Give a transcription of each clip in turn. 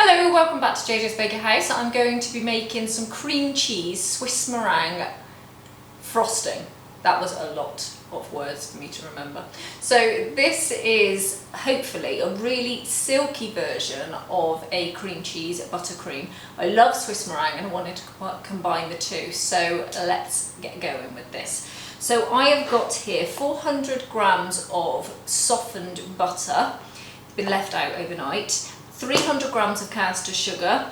Hello, welcome back to JJ's Bakehouse. I'm going to be making some cream cheese Swiss meringue frosting. That was a lot of words for me to remember. So this is hopefully a really silky version of a cream cheese buttercream. I love Swiss meringue and I wanted to combine the two, so let's get going with this. So I have got here 400 grams of softened butter, been left out overnight, 300 grams of caster sugar.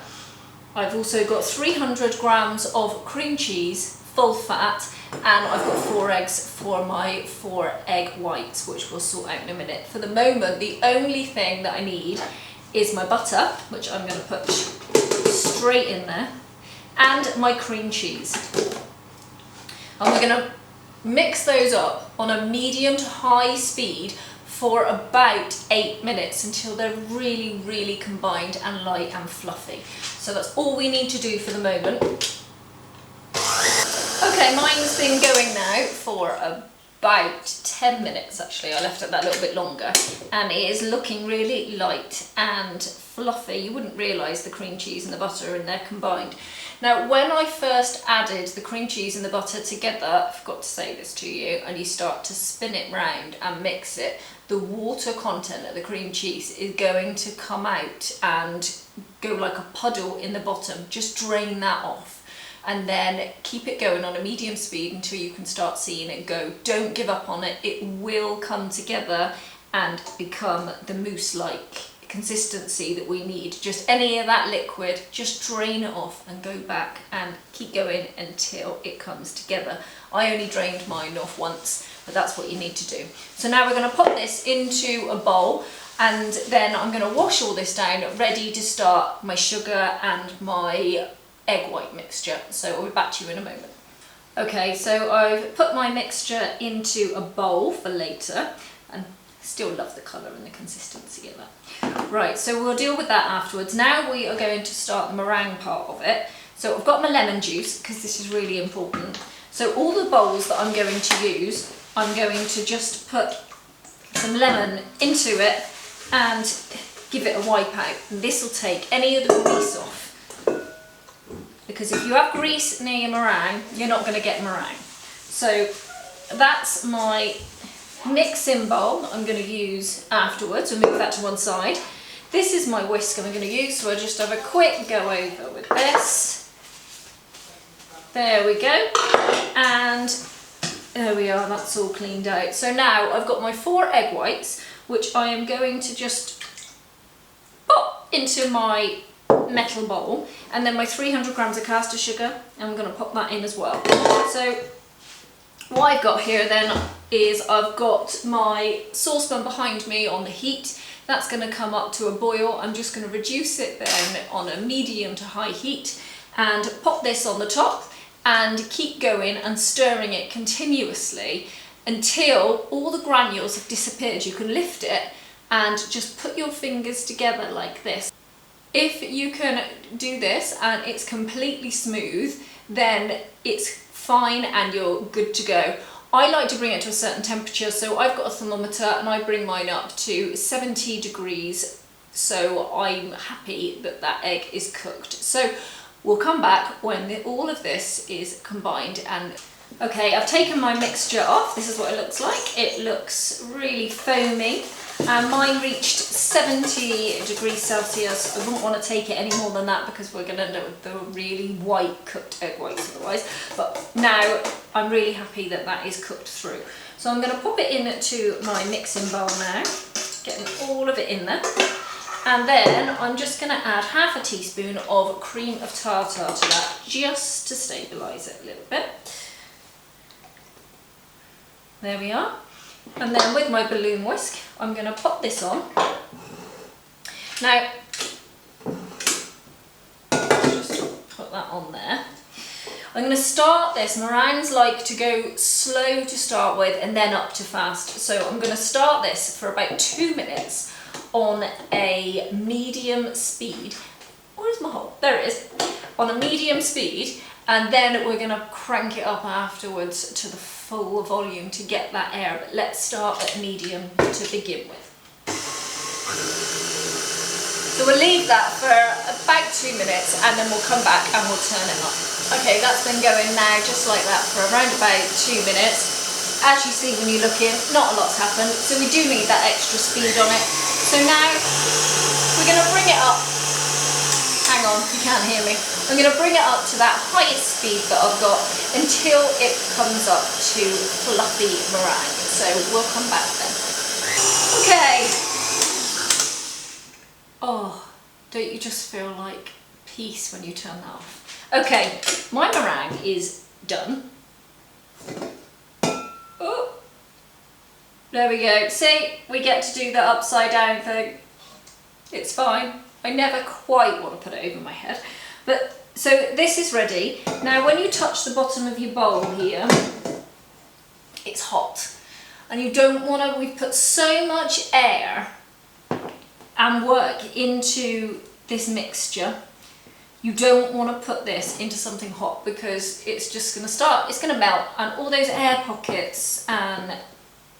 I've also got 300 grams of cream cheese, full fat, and I've got 4 eggs for my 4 egg whites, which we'll sort out in a minute. For the moment, the only thing that I need is my butter, which I'm going to put straight in there, and my cream cheese. And we're going to mix those up on a medium to high speed for about 8 minutes until they're really, really combined and light and fluffy. So that's all we need to do for the moment. Okay, mine's been going now for about 10 minutes actually. I left it that little bit longer, and it is looking really light and fluffy. You wouldn't realise the cream cheese and the butter are in there combined. Now, when I first added the cream cheese and the butter together, I forgot to say this to you, and you start to spin it round and mix it, the water content of the cream cheese is going to come out and go like a puddle in the bottom. Just drain that off and then keep it going on a medium speed until you can start seeing it go. Don't give up on it. It will come together and become the mousse-like consistency that we need. Just any of that liquid, just drain it off and go back and keep going until it comes together. I only drained mine off once, but that's what you need to do. So now we're going to pop this into a bowl, and then I'm going to wash all this down, ready to start my sugar and my egg white mixture. So I'll be back to you in a moment. Okay, so I've put my mixture into a bowl for later, and still love the colour and the consistency of that. Right, so we'll deal with that afterwards. Now we are going to start the meringue part of it. So I've got my lemon juice, because this is really important. So all the bowls that I'm going to use, I'm going to just put some lemon into it and give it a wipe out. And this will take any of the grease off. Because if you have grease near your meringue, you're not going to get meringue. So that's my mixing bowl that I'm going to use afterwards. We'll move that to one side. This is my whisk I'm going to use, so I'll just have a quick go over with this. There we go. And there we are, that's all cleaned out. So now I've got my 4 egg whites, which I am going to just pop into my metal bowl, and then my 300 grams of caster sugar, and I'm going to pop that in as well. So what I've got here then is I've got my saucepan behind me on the heat. That's going to come up to a boil. I'm just going to reduce it then on a medium to high heat and pop this on the top and keep going and stirring it continuously until all the granules have disappeared. You can lift it and just put your fingers together like this. If you can do this and it's completely smooth, then it's fine and you're good to go. I like to bring it to a certain temperature, so I've got a thermometer and I bring mine up to 70 degrees, so I'm happy that that egg is cooked. So we'll come back when all of this is combined. And okay, I've taken my mixture off. This is what it looks like. It looks really foamy, and mine reached 70 degrees Celsius. I wouldn't want to take it any more than that because we're going to end up with the really white cooked egg whites otherwise. But now I'm really happy that that is cooked through. So I'm going to pop it into my mixing bowl now, getting all of it in there. And then I'm just going to add half a teaspoon of cream of tartar to that, just to stabilise it a little bit. There we are. And then with my balloon whisk, I'm going to pop this on. Now, just put that on there. I'm going to start this. Meringues like to go slow to start with and then up to fast. So I'm going to start this for about 2 minutes on a medium speed. Where's my hole? There it is. On a medium speed, and then we're going to crank it up afterwards to the full volume to get that air. But let's start at medium to begin with. So we'll leave that for about 2 minutes and then we'll come back and we'll turn it up. Okay, that's been going now just like that for around about 2 minutes. As you see when you look in, not a lot's happened, so we do need that extra speed on it. So now we're going to bring it up. Hang on, you can't hear me. I'm going to bring it up to that highest speed that I've got until it comes up to fluffy meringue. So we'll come back then. Okay. Oh, don't you just feel like peace when you turn that off? Okay, my meringue is done. Oh, there we go. See, we get to do the upside down thing. It's fine. I never quite want to put it over my head. But so this is ready. Now when you touch the bottom of your bowl here, it's hot. And you don't want to, we've put so much air and work into this mixture. You don't want to put this into something hot because it's just going to start, it's going to melt, and all those air pockets and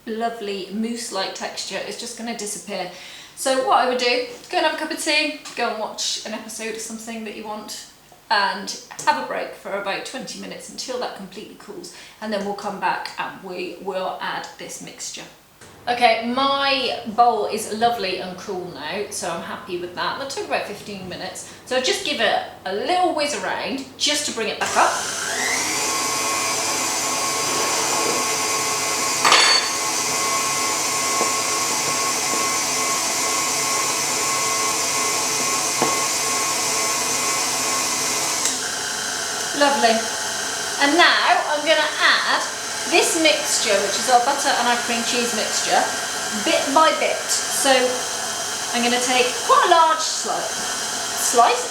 lovely mousse-like texture is just going to disappear. So what I would do, go and have a cup of tea, go and watch an episode of something that you want, and have a break for about 20 minutes until that completely cools, and then we'll come back and we will add this mixture. Okay, my bowl is lovely and cool now, so I'm happy with that. That took about 15 minutes. So I'll just give it a little whiz around just to bring it back up. Lovely. And now I'm going to add this mixture, which is our butter and our cream cheese mixture, bit by bit. So I'm going to take quite a large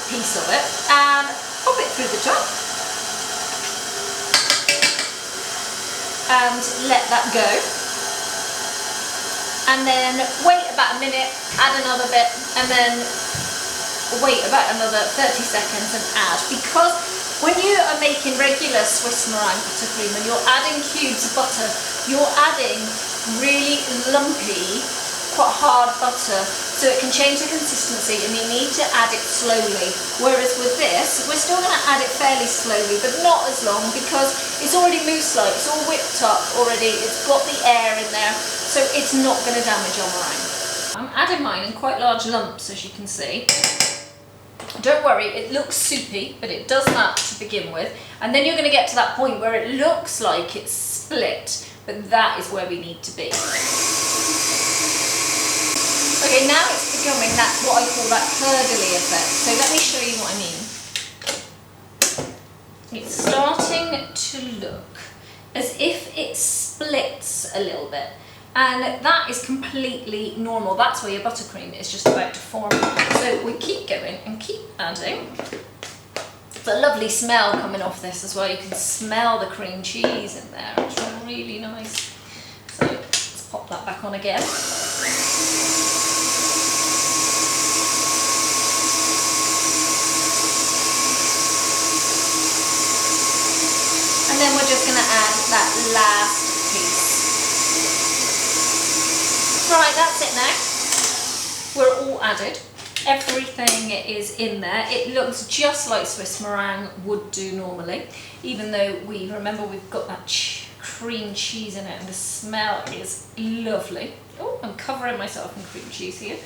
piece of it and pop it through the top and let that go. And then wait about a minute, add another bit, and then wait about another 30 seconds and add. Because when you are making regular Swiss meringue buttercream and you're adding cubes of butter, you're adding really lumpy, quite hard butter, so it can change the consistency and you need to add it slowly. Whereas with this, we're still going to add it fairly slowly, but not as long because it's already mousse-like, it's all whipped up already, it's got the air in there, so it's not going to damage our meringue. I'm adding mine in quite large lumps, as you can see. Don't worry, it looks soupy, but it does that to begin with. And then you're going to get to that point where it looks like it's split, but that is where we need to be. Okay, now it's becoming that, what I call that curdly effect. So let me show you what I mean. It's starting to look as if it splits a little bit. And that is completely normal. That's where your buttercream is just about to form. So we keep going and keep adding. There's a lovely smell coming off this as well. You can smell the cream cheese in there. It's really nice. So let's pop that back on again. And then we're just going to add that last piece. Right, that's it now. We're all added. Everything is in there. It looks just like Swiss meringue would do normally, even though remember we've got that cream cheese in it and the smell is lovely. Oh, I'm covering myself in cream cheese here.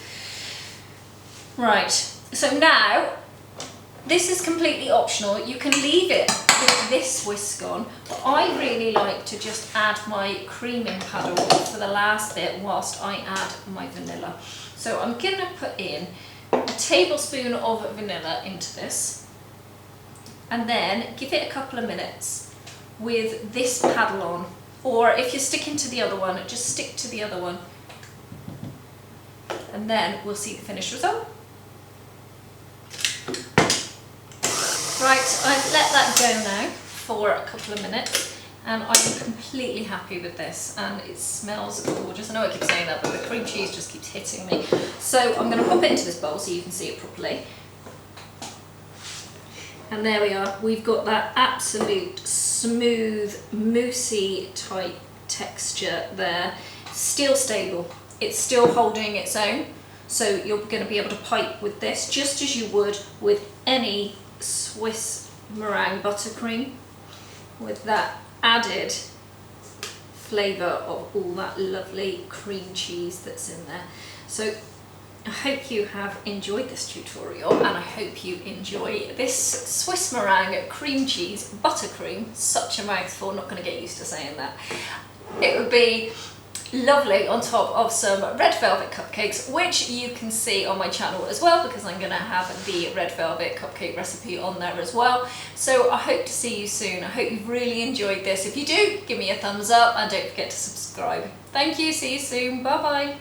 Right, so now this is completely optional. You can leave it with this whisk on, but I really like to just add my creaming paddle for the last bit whilst I add my vanilla. So I'm going to put in a tablespoon of vanilla into this and then give it a couple of minutes with this paddle on, or if you're sticking to the other one, just stick to the other one and then we'll see the finished result. Right, I've let that go now for a couple of minutes and I'm completely happy with this and it smells gorgeous. I know I keep saying that, but the cream cheese just keeps hitting me. So I'm going to pop it into this bowl so you can see it properly. And there we are, we've got that absolute smooth, moussey type texture there. Still stable, it's still holding its own. So you're going to be able to pipe with this just as you would with any Swiss meringue buttercream, with that added flavour of all that lovely cream cheese that's in there. So I hope you have enjoyed this tutorial, and I hope you enjoy this Swiss meringue cream cheese buttercream. Such a mouthful, not going to get used to saying that. It would be lovely on top of some red velvet cupcakes, which you can see on my channel as well, because I'm going to have the red velvet cupcake recipe on there as well. So I hope to see you soon. I hope you've really enjoyed this. If you do, give me a thumbs up and don't forget to subscribe. Thank you, see you soon, bye bye.